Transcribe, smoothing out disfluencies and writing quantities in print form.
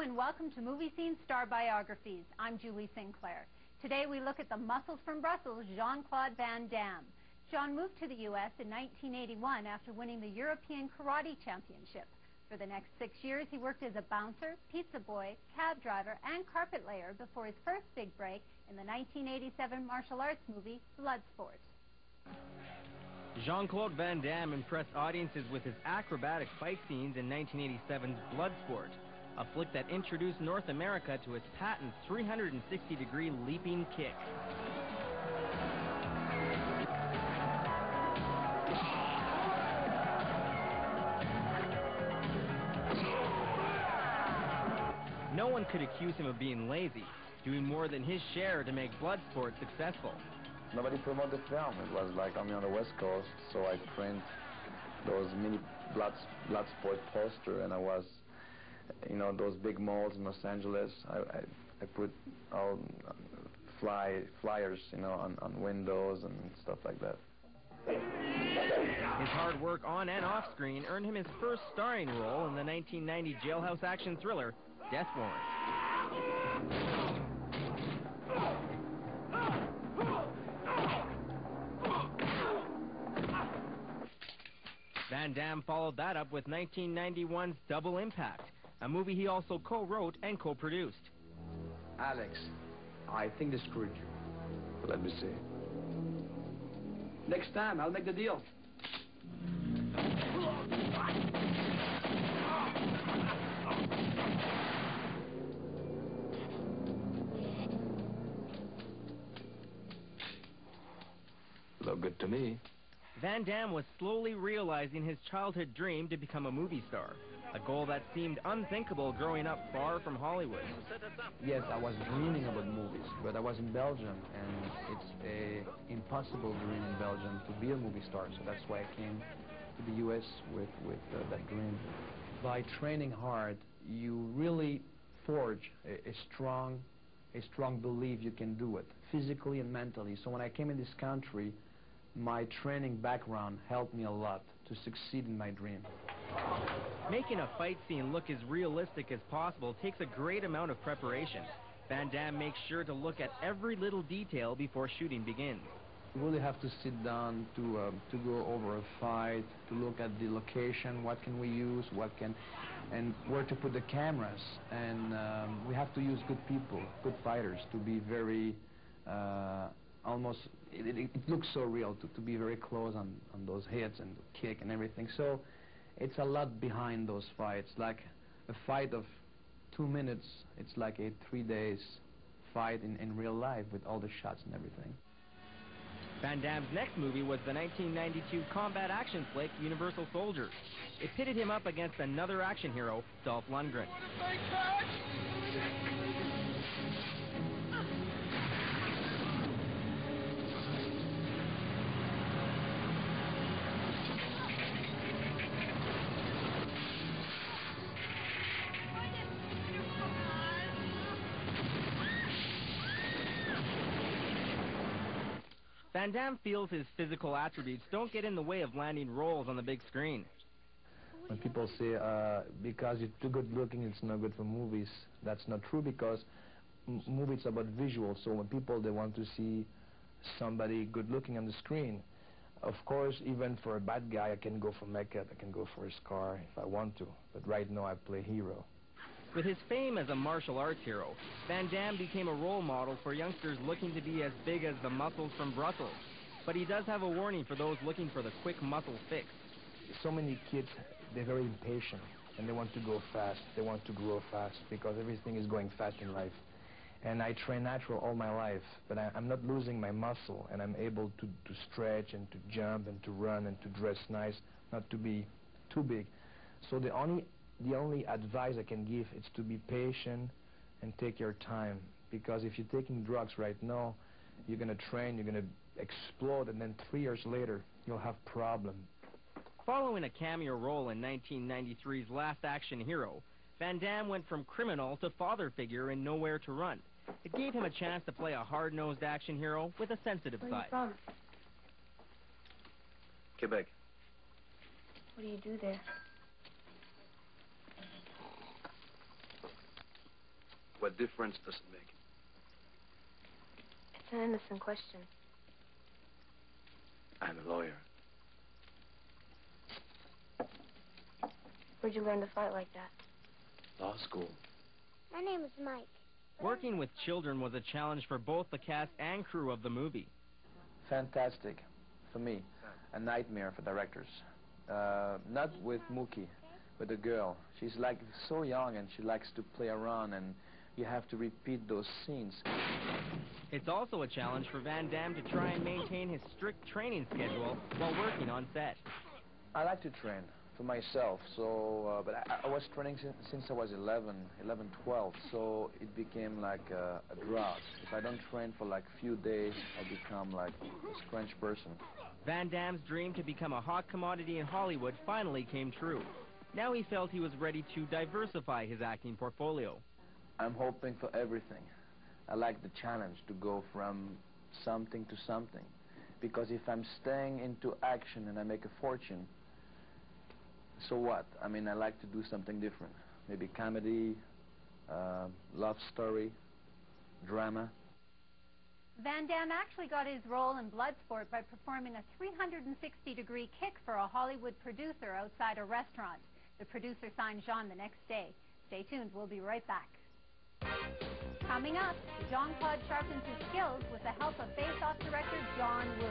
and welcome to Movie Scene Star Biographies. I'm Julie Sinclair. Today we look at the muscles from Brussels, Jean Claude Van Damme. Jean moved to the U.S. in 1981 after winning the European Karate Championship. For the next 6 years, he worked as a bouncer, pizza boy, cab driver, and carpet layer before his first big break in the 1987 martial arts movie, Bloodsport. Jean Claude Van Damme impressed audiences with his acrobatic fight scenes in 1987's Bloodsport, a flick that introduced North America to his patent 360-degree leaping kick. No one could accuse him of being lazy, doing more than his share to make Bloodsport successful. Nobody promoted the film. It was like I'm on the West Coast, so I print those mini Bloodsport poster, and I was, you know, those big malls in Los Angeles. I put all flyers, you know, on windows and stuff like that. His hard work on and off screen earned him his first starring role in the 1990 jailhouse action thriller, Death Warrant. Van Damme followed that up with 1991's Double Impact, a movie he also co-wrote and co-produced. Alex, I think they screwed you. Let me see. Next time, I'll make the deal. Look good to me. Van Damme was slowly realizing his childhood dream to become a movie star, a goal that seemed unthinkable growing up far from Hollywood. Yes, I was dreaming about movies, but I was in Belgium, and it's an impossible dream in Belgium to be a movie star, so that's why I came to the U.S. with that dream. By training hard, you really forge a strong belief you can do it, physically and mentally. So when I came in this country, my training background helped me a lot to succeed in my dream. Making a fight scene look as realistic as possible takes a great amount of preparation. Van Damme makes sure to look at every little detail before shooting begins. You really have to sit down to go over a fight, to look at the location, what can we use, and where to put the cameras. And we have to use good people, good fighters, to be very almost, it looks so real to be very close on those hits and kick and everything. So it's a lot behind those fights. Like a fight of 2 minutes, it's like a 3 days fight in real life with all the shots and everything. Van Damme's next movie was the 1992 combat action flick Universal Soldier. It pitted him up against another action hero, Dolph Lundgren. Van Damme feels his physical attributes don't get in the way of landing roles on the big screen. When people say, because you're too good looking, it's not good for movies, that's not true, because movies are about visuals. So when people, they want to see somebody good looking on the screen, of course, even for a bad guy, I can go for makeup, I can go for a scar if I want to. But right now, I play hero. With his fame as a martial arts hero, Van Damme became a role model for youngsters looking to be as big as the muscles from Brussels. But he does have a warning for those looking for the quick muscle fix. So many kids, they're very impatient, and they want to go fast. They want to grow fast, because everything is going fast in life. And I train natural all my life, but I'm not losing my muscle, and I'm able to stretch and to jump and to run and to dress nice, not to be too big. So the only advice I can give is to be patient and take your time, because if you're taking drugs right now, you're going to train, you're going to explode, and then 3 years later, you'll have problems. Following a cameo role in 1993's Last Action Hero, Van Damme went from criminal to father figure in Nowhere to Run. It gave him a chance to play a hard-nosed action hero with a sensitive side. Where are you from? Quebec. What do you do there? What difference does it make? It's an innocent question. I'm a lawyer. Where'd you learn to fight like that? Law school. My name is Mike. Working with children was a challenge for both the cast and crew of the movie. Fantastic. For me, a nightmare for directors. Not with Mookie, but the girl. She's like so young and she likes to play around and you have to repeat those scenes. It's also a challenge for Van Damme to try and maintain his strict training schedule while working on set. I like to train for myself, so but I was training since I was 11, 12, so it became like a drought. If I don't train for like a few days, I become like a strange person. Van Damme's dream to become a hot commodity in Hollywood finally came true. Now he felt he was ready to diversify his acting portfolio. I'm hoping for everything. I like the challenge to go from something to something, because if I'm staying into action and I make a fortune, so what? I mean, I like to do something different. Maybe comedy, love story, drama. Van Damme actually got his role in Bloodsport by performing a 360-degree kick for a Hollywood producer outside a restaurant. The producer signed Jean the next day. Stay tuned, we'll be right back. Coming up, Jean Claude sharpens his skills with the help of face-off director John Woo.